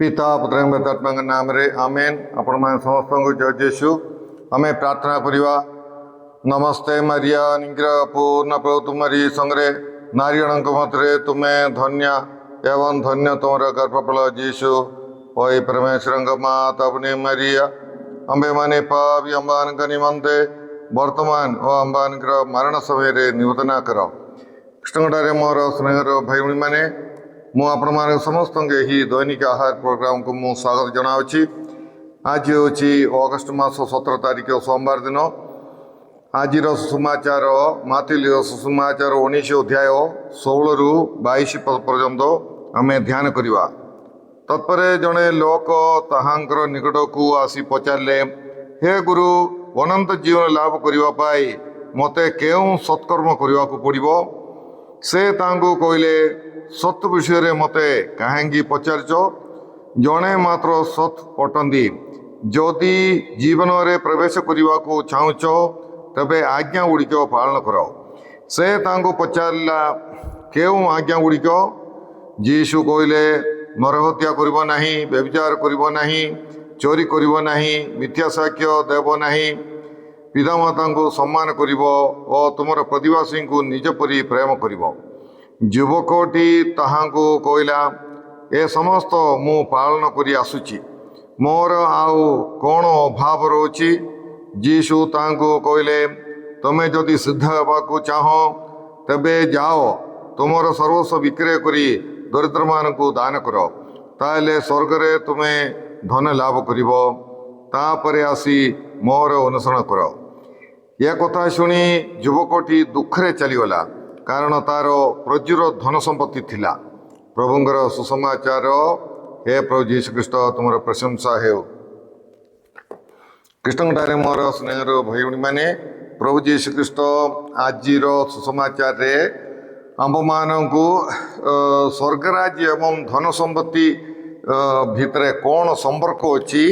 पिता पुत्र पवित्रात्मा नाम रे आमेन। आपण मैं समस्त जय जेसु आम प्रार्थना करवा। नमस्ते मरिया निग्रह पूर्ण प्रभु तुम्हारी संगे नारीगण मध्य तुम्हें धन्य एवं धन्य तुम गर्भफल जीशु वही परमेश्वर माता अपनी मरिया अंबे माने पापी अंबान निमंते वर्तमान और अंबान मरण समय निवेदना कर। कृष्णटारे मोर स्नेहर भाई भाई मैंने मुझे समस्त ही दैनिक आहार प्रोग्राम को मुझे स्वागत जनावि। आज हूँ अगस्ट मास 17 तारिख सोमवार दिन। आज सुसमाचार माथिली सुसमाचार 19 अध्याय 16 रु 22 पर्यंत आम ध्यान करवा। तत्पर जड़े लोक ताहांकर निकट को आसी पचारे, हे गुरु अनंत जीवन लाभ करने मते केउं सत्कर्म करने को पड़ो। से तांको कहले सत विषय मते कहीं पचारच, जड़े मात्र सत पटंदी। जदि जीवन में प्रवेश करने को चाहूच तबे आज्ञा गुड़िक पालन कर। से तांको पचारा केउं आज्ञा गुड़िक? जीशु कहले नरहत्या करिब नाही, व्यभिचार करिब नाही, चोरी करिब नाही, मिथ्या साक्ष्य देव नाही, पितामाता को सम्मान करिब और तुमर प्रतिवासी को निज परी प्रेम करिब। युवकटी ताहांको कहला, ए समस्त मु पालन करी आसुची, मोर आउ कौन अभाव रोची? जीशु ताहांको कहले, तमे जदि सिद्ध हेबाकु चाह तबे जाओ, तुमर सर्वस्व विक्रय करी दरिद्र मान को दान कर, ताले स्वर्ग रे तुमे धन लाभ करिब। तापरे आसी मोर अनुसरण कर। यह कथा शुणी युवकटी दुखरे चलीगला, कारण तार प्रचुर धन संपत्ति थिला। प्रभुंकर सुसमाचार। हे प्रभु जीशु ख्रीष्ट तुमर प्रशंसा हे। कृष्णठारे मोर स्नेहर भाई भाई मैंने प्रभु जीशु ख्रीष्ट आज सुसमाचार रे आम मानू स्वर्गराज्य एवं धन संपत्ति भितर कौन संपर्क अच्छी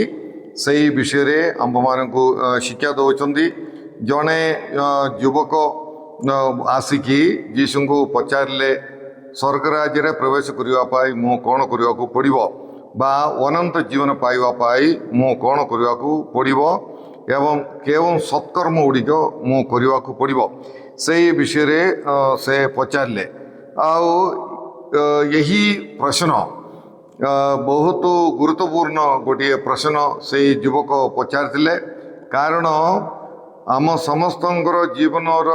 से विषय रे आम मानू शिक्षा दौरान जड़े युवक आसिकी जीशु को पचारे स्वर्गराज्य रे प्रवेश करने मु कौन करने को पड़ो बा अनंत जीवन पाइबाई मु कौन करने को पड़ो एवं केवं सत्कर्म गुड़िक मु करने को पड़ो से विषय रे से पचारे। यही प्रश्न बहुत गुरुत्वपूर्ण गोटे प्रश्न से युवक पचारिले, कारण आम समस्तंकर जीवनर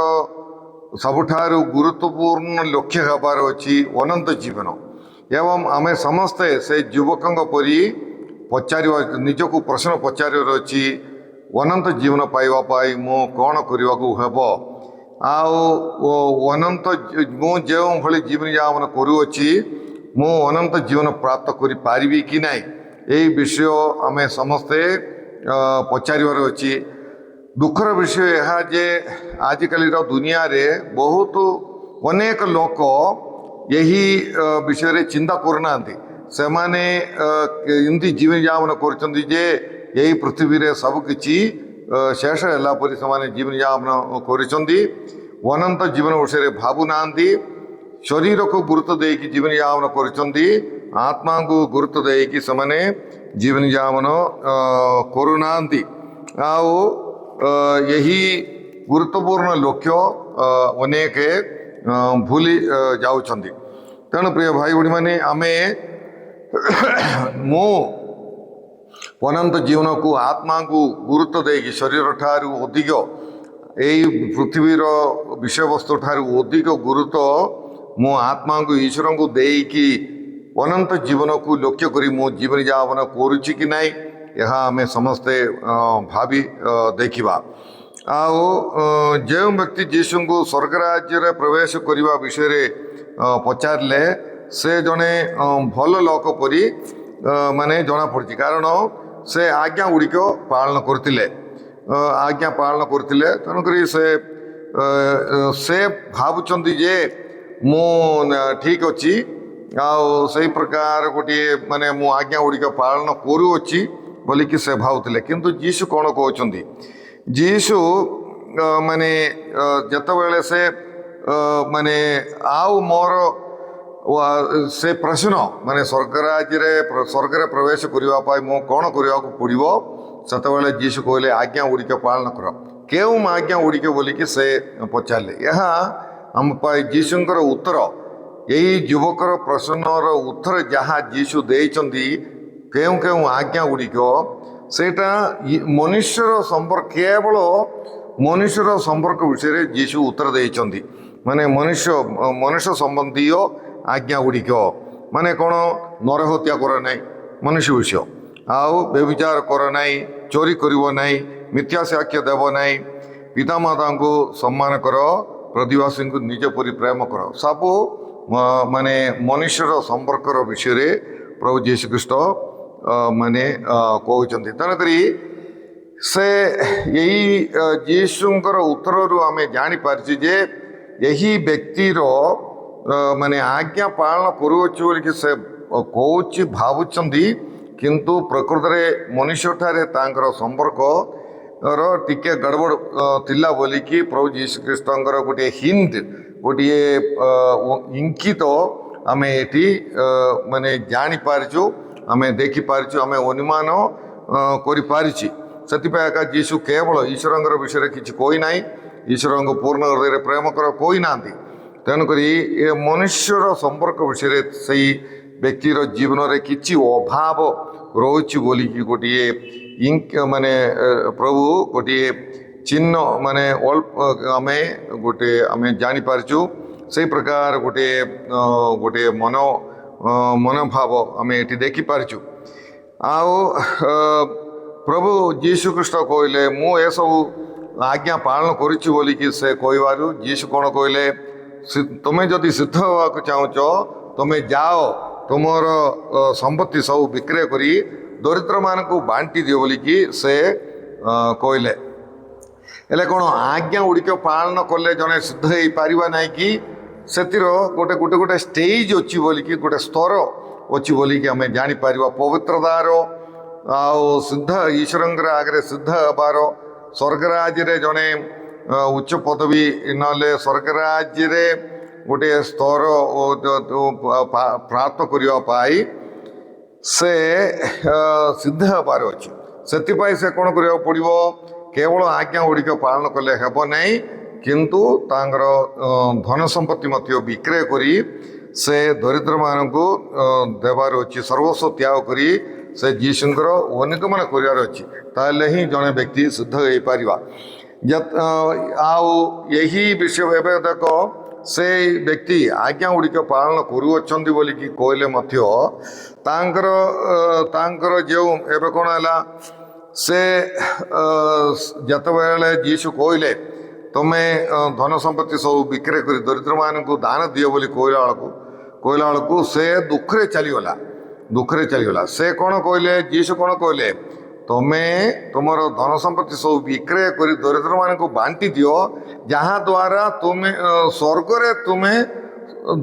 सबुठारु गुरुत्वपूर्ण लक्ष्य हबार अच्छी अनंत जीवन एवं आमे समस्ते से युवकों परी पचार निजक प्रश्न पचार अच्छी अनंत जीवन पाइबाई मु कौन करने को हेब अनंत मु जो भली जीवन यापन करुच्ची मु अनंत जीवन प्राप्त करि पारिबी कि नाई, यही विषय आमे समस्ते पचार अच्छी। दुखर विषय यह जे आजिकल दुनिया रे बहुत अनेक लोक यही विषय रे चिंता करना से माने एमती जीवन यापन कर यही पृथ्वी रे सब किछि शेष है परी से जीवन यापन कर अनंत जीवन विषय भावु ना, शरीर को गुरुत्व देकी जीवन यापन कर आत्मा को गुरुत्व देकी से जीवन यापन करूना। यही गुरुत्वपूर्ण लक्ष्य अनेक भूली जाउछंदी। तेणु प्रिय भाई भाई मैंने आमे मु अनंत जीवन को आत्मा को गुरुत्व देकी शरीर ठारू अधिक यही पृथ्वीर विषय वस्तु ठारू अधिक गुरुत्व मु आत्मा को ईश्वर को देकी अनंत जीवन को लक्ष्य करी मु जीवन यापन करुच्ची कि नाई, यह आमे समस्ते भावी देखा। जो व्यक्ति जीशु को स्वर्गराज्य रे प्रवेश करने विषय रे पचारे से जड़े भल लोक परी माने जना पड़ी, कारण से आज्ञा गुड़िक पालन करते आज्ञा पालन करते तेणुक से भावुंट जे मु ठीक अच्छी से प्रकार गोटे माने मु आज्ञा गुड़िक पालन करुच्ची बोलिकी से भावुले। किंतु जीशु कौन कहते? जीशु माने जतबेले से माने आउ मोर से प्रश्न माने स्वर्ग प्रवेश करने मु कौन करने पड़ो से जीशु कहले आज्ञा गुड़िक पालन कर क्यों आज्ञा गुड़िक बोलिकी से पचारे यह आम जीशुଙ୍କର उत्तर यही युवकर प्रश्नर उत्तर जहाँ जीशु देइचंदी केउं केउं आज्ञा गुड़िक सेटा मनुष्यर संपर्क केवल मनुष्यर संपर्क विषय जीशु उत्तर देइचंदी माने मनुष्य संबंधी आज्ञा गुड़िक माने कौन नरहत्या कर नाई मनुष्य विषय आउ व्यभिचार कर नाई चोरी करिवो नाई मिथ्या साक्ष्य देव नाई पितामाता को सम्मान कर प्रतिवासी को निज परी प्रेम कर सबू माने मनुष्यर संपर्कर विषय प्रभु जीशु ख्रीस्ट माने कहते तेणुकरी से यही जीशुଙ୍କର उत्तर आम जापारे जे यही व्यक्तिर माने आज्ञा पालन करुच्छे से कौच भावुंट किंतु प्रकृत में मनुष्य ठारे तांकर संपर्क टिके गड़बड़ थिला बोलिकी प्रभु जीशु ख्रीष्टर गोटे हिंट गोटे इंकित आम ये माने जानी पारिचु आम देखी पारिचु आम अनुमान करिपारिछि से जीशु केवल ईश्वर विषय किसी कोई ना ईश्वर को पूर्ण हृदय प्रेम कर कोई ना तेणुक ये मनुष्यर संपर्क विषय से व्यक्तिर जीवन में किसी अभाव रोचे बोलिकी गोटे इंक माने प्रभु गोटे चिन्ह माने आम गोटे आम जापारचु से प्रकार गोटे गोटे मनोभाव आम ये देखिपारचु आओ प्रभु जीशु ख्रीष्ट कहले मु ए सब आज्ञा पालन करुच्ची बोलिकी से कहबारू जीशु कौन कहले तुम्हें जदि सिद्ध होगा चाहूच तुम्हें जाओ तुमर संपत्ति सब विक्रय करी दरिद्र मान को बांटी दियो बोलिकी से कहले हेले कौन आज्ञा गुड़िक पालन कले जड़े सिद्ध हो पारिबा नाई कि सेतिर गोटे गोटे गोटे स्टेज अच्छी बोलिकी गोटे स्तर अच्छी बोलिकी आम जापर पवित्रतार आउ सिद्ध ईश्वर आगे सिद्ध हबार स्वर्गराज जड़े उच्च पदवी ना स्वर्गराज गोटे स्तर प्राप्त करने से सिद्ध हबार अच्छी से कौन करा पड़ो केवल आज्ञा गुड़िक पालन कले हेब नहीं किंतु तांगर धन संपत्ति मत विक्रय करी से दरिद्र मान को देवार अच्छी सर्वस्व त्याग करी से जीशुଙ୍କର अनुगमन करार अच्छी ताले ही जड़े व्यक्ति सिद्ध हो पारिबा आउ यही विषय एवं देख से व्यक्ति आज्ञा गुड़िक पालन करुअछंती बोलिकी कहले मध्य तांकर जो एवं कौन है से जतबेले जीशु कहले तुम्हें धन संपत्ति सब विक्रय कर दरिद्र मान को दान दियो बोली कहला बेलू से दुखरे चलीगला से कौन कहले जीशु कौन कहले तुम्हें तुमर धन संपत्ति सब विक्रय कर दरिद्र मान को बांटी दियो जहाँ द्वारा तुम्हें स्वर्ग रे तुम्हें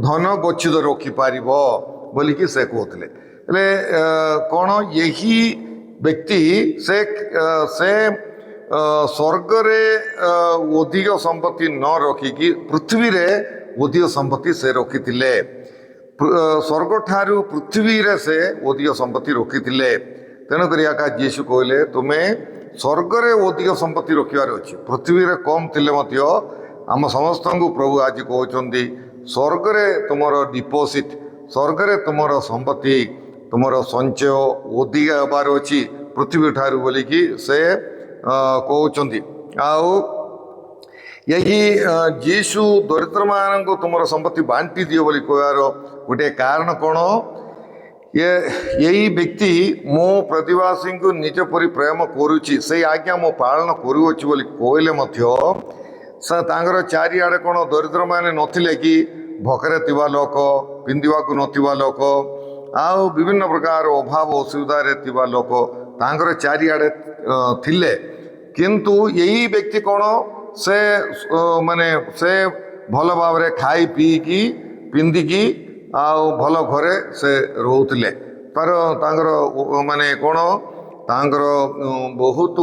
धन गच्छित रखिपार बोलिकी से कहते कौन यही व्यक्ति से स्वर्ग रे अधिक संपत्ति न रखिकी पृथ्वी रे अधिक संपत्ति से रखी स्वर्ग ठारू पृथ्वी रे से अधिक संपत्ति रखी तेणुक जीशु कहले तुम्हें स्वर्ग रे अधिक संपत्ति रखार अच्छी पृथ्वी रे कम थिले मध्य आम समस्त को प्रभु आज कहते स्वर्ग रे तुमर डिपोजिट स्वर्ग रे तुमर संपत्ति तुमर संचय अधिक हबार अच्छी पृथ्वी ठारू बोलिकी से कहते आउ यही जीशु दरिद्र मान को तुमर संपत्ति बांटी दियो बोली कहर गोटे कारण कौन ये यही व्यक्ति मो प्रतिवासी को निज परी प्रेम करुच्ची से आज्ञा मो पालन करुच्ची बोली कहले मध्य तांगर चारिआडे कौन दरिद्र माने नथिले कि भोकरे थिबा लोक पिंधिबाकू नथिबा लोक आउ विभिन्न प्रकार अभाव असुविधा थिबा लोक तांगर चारिआडे थिले किंतु यही व्यक्ति कौन से माने से भल भाव रे खाई पीकी पिंधिकी आउ भल घरे से रोते तांगर माने कौन तांगर बहुत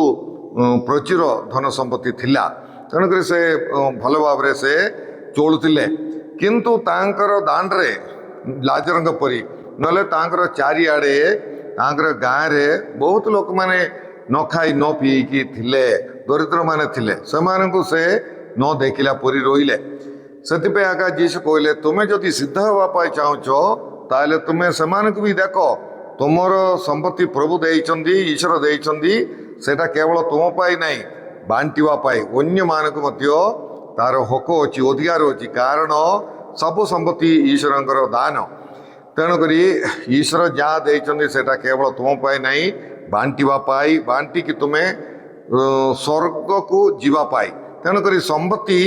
प्रचुर धन संपत्ति थिला तेणुक से भल भाव से चलुले किंतु तांकर दांड्रे ଲାଜରଙ୍କ ପରି ନହେଲେ ତାଙ୍କର ଚାରିଆଡ଼େ ତାଙ୍କର ଗାଁରେ ବହୁତ ଲୋକମାନେ ନ ଖାଇ ନ ପିଇକି ଥିଲେ, ଦରିଦ୍ରମାନେ ଥିଲେ, ସେମାନଙ୍କୁ ସେ ନ ଦେଖିଲା ପରି ରହିଲେ। ସେଥିପାଇଁ ଆକା ଯୀଶୁ କହିଲେ ତୁମେ ଯଦି ସିଦ୍ଧ ହେବା ପାଇଁ ଚାହୁଁଛ ତାହେଲେ ତୁମେ ସେମାନଙ୍କୁ ବି ଦେଖ। ତୁମର ସମ୍ପତ୍ତି ପ୍ରଭୁ ଦେଇଛନ୍ତି, ଈଶ୍ୱର ଦେଇଛନ୍ତି, ସେଇଟା କେବଳ ତୁମ ପାଇଁ ନାହିଁ, ବାଣ୍ଟିବା ପାଇଁ। ଅନ୍ୟମାନଙ୍କୁ ମଧ୍ୟ ତାର ହକ ଅଛି, ଅଧିକାର ଅଛି, କାରଣ ସବୁ ସମ୍ପତ୍ତି ଈଶ୍ୱରଙ୍କର ଦାନ। ତେଣୁକରି ଈଶ୍ୱର ଯାହା ଦେଇଛନ୍ତି ସେଇଟା କେବଳ ତୁମ ପାଇଁ ନାହିଁ, ବାଣ୍ଟିବା ପାଇଁ, ବାଣ୍ଟିକି ତୁମେ ସ୍ୱର୍ଗକୁ ଯିବା ପାଇଁ। ତେଣୁକରି ସମ୍ପତ୍ତି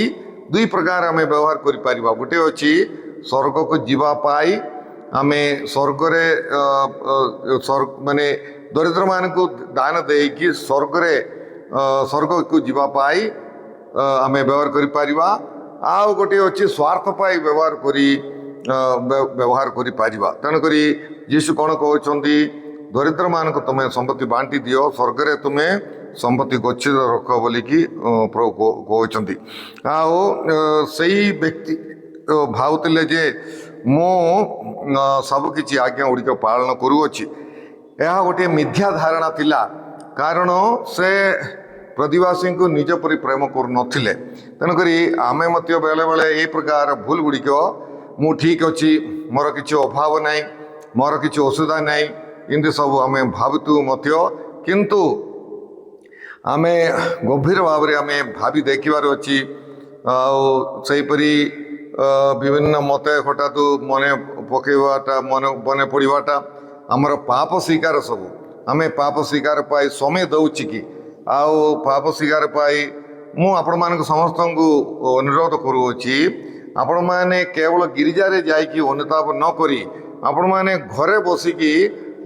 ଦୁଇ ପ୍ରକାର ଆମେ ବ୍ୟବହାର କରିପାରିବା। ଗୋଟେ ଅଛି ସ୍ୱର୍ଗକୁ ଯିବା ପାଇଁ, ଆମେ ସ୍ୱର୍ଗରେ ମାନେ ଦରିଦ୍ରମାନଙ୍କୁ ଦାନ ଦେଇକି ସ୍ୱର୍ଗକୁ ଯିବା ପାଇଁ ଆମେ ବ୍ୟବହାର କରିପାରିବା। ଆଉ ଗୋଟିଏ ଅଛି ସ୍ୱାର୍ଥ ପାଇଁ ବ୍ୟବହାର କରିପାରିବା। ତେଣୁକରି ଯୀଶୁ କ'ଣ କହୁଛନ୍ତି? ଦରିଦ୍ରମାନଙ୍କୁ ତୁମେ ସମ୍ପତ୍ତି ବାଣ୍ଟି ଦିଅ, ସ୍ୱର୍ଗରେ ତୁମେ ସମ୍ପତ୍ତି ଗଚ୍ଛିତ ରଖ ବୋଲିକି ପ୍ରଭୁ କହୁଛନ୍ତି। ଆଉ ସେଇ ବ୍ୟକ୍ତି ଭାବୁଥିଲେ ଯେ ମୁଁ ସବୁକିଛି ଆଜ୍ଞା ଗୁଡ଼ିକ ପାଳନ କରୁଅଛି। ଏହା ଗୋଟିଏ ମିଥ୍ୟା ଧାରଣା ଥିଲା, କାରଣ ସେ ପ୍ରତିବାସୀଙ୍କୁ ନିଜ ପରି ପ୍ରେମ କରୁନଥିଲେ। ତେଣୁକରି ଆମେ ମଧ୍ୟ ବେଳେବେଳେ ଏହି ପ୍ରକାର ଭୁଲ ଗୁଡ଼ିକ, ମୁଁ ଠିକ୍ ଅଛି, ମୋର କିଛି ଅଭାବ ନାହିଁ, ମୋର କିଛି ଅସୁବିଧା ନାହିଁ, ଏମିତି ସବୁ ଆମେ ଭାବୁଛୁ ମଧ୍ୟ। କିନ୍ତୁ ଆମେ ଗଭୀର ଭାବରେ ଆମେ ଭାବି ଦେଖିବାର ଅଛି। ଆଉ ସେହିପରି ବିଭିନ୍ନ ମତେ ହଠାତ୍ ମନେ ପକାଇବାଟା, ମନେ ପଡ଼ିବାଟା ଆମର ପାପ ସ୍ୱୀକାର। ସବୁ ଆମେ ପାପ ସ୍ୱୀକାର ପାଇଁ ସମୟ ଦେଉଛି କି? ଆଉ ପାପ ସ୍ୱୀକାର ପାଇଁ ମୁଁ ଆପଣମାନଙ୍କୁ ସମସ୍ତଙ୍କୁ ଅନୁରୋଧ କରୁଅଛି, ଆପଣମାନେ କେବଳ ଗିର୍ଜାରେ ଯାଇକି ଅନୁତାପ ନ କରି ଆପଣମାନେ ଘରେ ବସିକି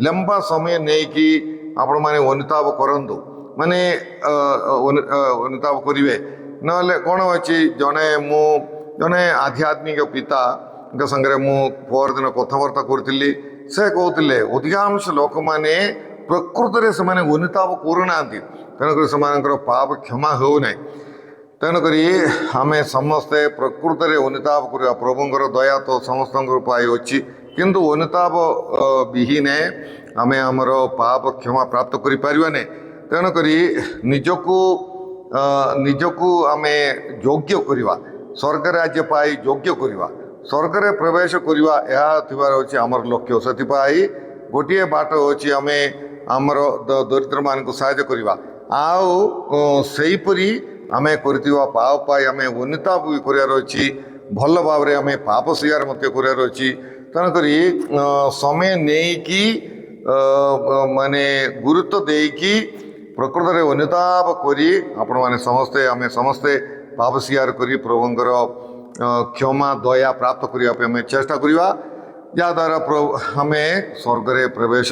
ଲମ୍ବା ସମୟ ନେଇକି ଆପଣମାନେ ଅନୁତାପ କରନ୍ତୁ। ମାନେ ଅନୁତାପ କରିବେ। ନହେଲେ କ'ଣ ଅଛି, ଜଣେ ଆଧ୍ୟାତ୍ମିକ ପିତାଙ୍କ ସାଙ୍ଗରେ ମୁଁ ପରଦିନ କଥାବାର୍ତ୍ତା କରୁଥିଲି। ସେ କହୁଥିଲେ ଅଧିକାଂଶ ଲୋକମାନେ ପ୍ରକୃତରେ ସେମାନେ ଅନୁତାପ କରୁନାହାନ୍ତି, ତେଣୁକରି ସେମାନଙ୍କର ପାପ କ୍ଷମା ହେଉନାହିଁ। ତେଣୁକରି ଆମେ ସମସ୍ତେ ପ୍ରକୃତରେ ଅନୁତାପ କରିବା। ପ୍ରଭୁଙ୍କର ଦୟା ତ ସମସ୍ତଙ୍କ ପାଇଁ ଅଛି, କିନ୍ତୁ ଅନୁତାପ ବିହୀନେ ଆମେ ଆମର ପାପ କ୍ଷମା ପ୍ରାପ୍ତ କରିପାରିବା ନାହିଁ। ତେଣୁକରି ନିଜକୁ ଆମେ ଯୋଗ୍ୟ କରିବା, ସ୍ୱର୍ଗ ରାଜ୍ୟ ପାଇଁ ଯୋଗ୍ୟ କରିବା, ସ୍ୱର୍ଗରେ ପ୍ରବେଶ କରିବା, ଏହା ଥିବାର ଅଛି ଆମର ଲକ୍ଷ୍ୟ। ସେଥିପାଇଁ ଗୋଟିଏ ବାଟ ଅଛି ଆମେ ଆମର ଦରିଦ୍ରମାନଙ୍କୁ ସାହାଯ୍ୟ କରିବା। ଆଉ ସେହିପରି ଆମେ କରିଥିବା ପାପ ପାଇଁ ଆମେ ଅନୁତାପ ବି କରିବାର ଅଛି, ଭଲ ଭାବରେ ଆମେ ପାପ ସ୍ୱୀକାର ମଧ୍ୟ କରିବାର ଅଛି। ତେଣୁକରି ସମୟ ନେଇକି ମାନେ ଗୁରୁତ୍ୱ ଦେଇକି ପ୍ରକୃତରେ ଅନୁତାପ କରି ଆପଣମାନେ ଆମେ ସମସ୍ତେ ପାପ ସ୍ୱୀକାର କରି ପ୍ରଭୁଙ୍କର କ୍ଷମା ଦୟା ପ୍ରାପ୍ତ କରିବା ପାଇଁ ଆମେ ଚେଷ୍ଟା କରିବା, ଯାହାଦ୍ୱାରା ଆମେ ସ୍ୱର୍ଗରେ ପ୍ରବେଶ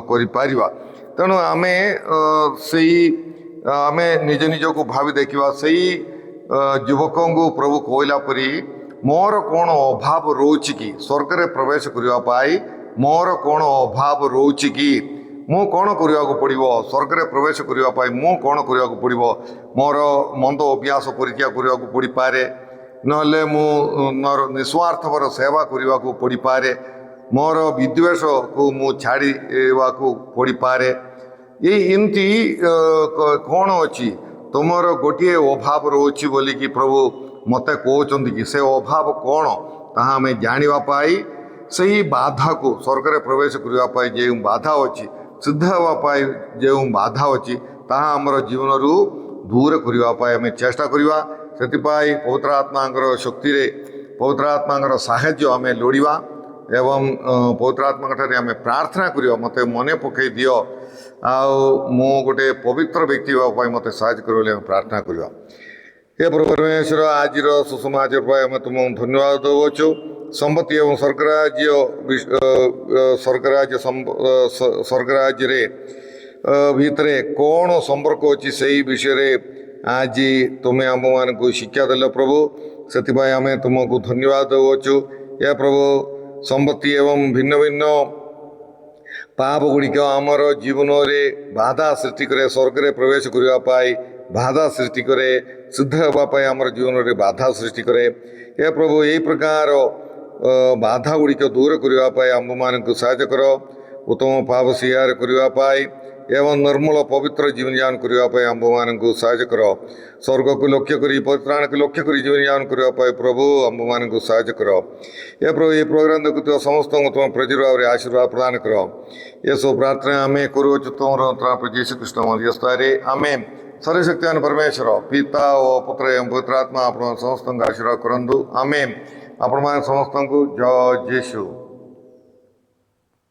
କରିପାରିବା। ତେଣୁ ଆମେ ନିଜ ନିଜକୁ ଭାବି ଦେଖିବା। ସେଇ ଯୁବକଙ୍କୁ ପ୍ରଭୁ କହିଲା ପରି ମୋର କ'ଣ ଅଭାବ ରହୁଛି କି? ସ୍ୱର୍ଗରେ ପ୍ରବେଶ କରିବା ପାଇଁ ମୋର କ'ଣ ଅଭାବ ରହୁଛି କି? ମୁଁ କ'ଣ କରିବାକୁ ପଡ଼ିବ? ସ୍ୱର୍ଗରେ ପ୍ରବେଶ କରିବା ପାଇଁ ମୁଁ କ'ଣ କରିବାକୁ ପଡ଼ିବ? ମୋର ମନ୍ଦ ଅଭ୍ୟାସ ପରୀକ୍ଷା କରିବାକୁ ପଡ଼ିପାରେ, ନହେଲେ ମୁଁ ମୋର ନିଃସ୍ୱାର୍ଥପର ସେବା କରିବାକୁ ପଡ଼ିପାରେ, ମୋର ବିଦ୍ୱେଷକୁ ମୁଁ ଛାଡ଼ିବାକୁ ପଡ଼ିପାରେ। ଏମିତି କ'ଣ ଅଛି? ତୁମର ଗୋଟିଏ ଅଭାବ ରହୁଛି ବୋଲିକି ପ୍ରଭୁ ମୋତେ କହୁଛନ୍ତି କି? ସେ ଅଭାବ କ'ଣ ତାହା ଆମେ ଜାଣିବା ପାଇଁ ସେହି ବାଧାକୁ, ସ୍ୱର୍ଗରେ ପ୍ରବେଶ କରିବା ପାଇଁ ଯେଉଁ ବାଧା ଅଛି, ସିଦ୍ଧ ହେବା ପାଇଁ ଯେଉଁ ବାଧା ଅଛି, ତାହା ଆମର ଜୀବନରୁ ଦୂର କରିବା ପାଇଁ ଆମେ ଚେଷ୍ଟା କରିବା। ସେଥିପାଇଁ ପବିତ୍ର ଆତ୍ମାଙ୍କର ଶକ୍ତିରେ, ପବିତ୍ର ଆତ୍ମାଙ୍କର ସାହାଯ୍ୟ ଆମେ ଲୋଡ଼ିବା ଏବଂ ପବିତ୍ର ଆତ୍ମାଙ୍କଠାରେ ଆମେ ପ୍ରାର୍ଥନା କରିବା, ମୋତେ ମନେ ପକାଇ ଦିଅ, ଆଉ ମୁଁ ଗୋଟେ ପବିତ୍ର ବ୍ୟକ୍ତି ହେବା ପାଇଁ ମୋତେ ସାହାଯ୍ୟ କରିବ ବୋଲି ଆମେ ପ୍ରାର୍ଥନା କରିବା। हे प्रभु परमेश्वर, आजिर सुसमाचार पाई आम तुमको धन्यवाद देवछु। संपत्ति एवं स्वर्गराज्य भितर कौन संपर्क अच्छी से विषय आज तुम्हें आम मान को शिक्षा देल प्रभु, से आम तुमको धन्यवाद देवछु। या प्रभु, संपत्ति एवं भिन्न भिन्न पाप गुड़िक आमर जीवन में बाधा सृष्टि करे, स्वर्ग में प्रवेश करने बाधा सृष्टि करे, सिद्ध होगापी आम जीवन में बाधा सृष्टि करे। हे प्रभु, यही प्रकार ବାଧା ଗୁଡ଼ିକ ଦୂର କରିବା ପାଇଁ ଆମ୍ଭମାନଙ୍କୁ ସାହାଯ୍ୟ କର। ଉତ୍ତମ ପାପ ସିହାର କରିବା ପାଇଁ ଏବଂ ନିର୍ମଳ ପବିତ୍ର ଜୀବନଯାପନ କରିବା ପାଇଁ ଆମ୍ଭମାନଙ୍କୁ ସାହାଯ୍ୟ କର। ସ୍ୱର୍ଗକୁ ଲକ୍ଷ୍ୟ କରି ପରିତ୍ରାଣକୁ ଲକ୍ଷ୍ୟ କରି ଜୀବନଯାପନ କରିବା ପାଇଁ ପ୍ରଭୁ ଆମ୍ଭମାନଙ୍କୁ ସାହାଯ୍ୟ କର। ଏ ପ୍ରଭୁ ଏ ପ୍ରୋଗ୍ରାମ ଦେଖୁଥିବା ସମସ୍ତଙ୍କୁ ତୁମ ପ୍ରଜର ଭାବରେ ଆଶୀର୍ବାଦ ପ୍ରଦାନ କର। ଏସବୁ ପ୍ରାର୍ଥନା ଆମେ କରୁଅଛୁ ତୁମର ଯୀଶୁଖ୍ରୀଷ୍ଟ ମଧ୍ୟସ୍ଥରେ ଆମେନ୍। सर्वशक्तिमान परमेश्वर पिता और पुत्र एवं पवित्र आत्मा आपण समस्त आशीर्वाद करंतु आमेन। आपण समस्त जय यीशु।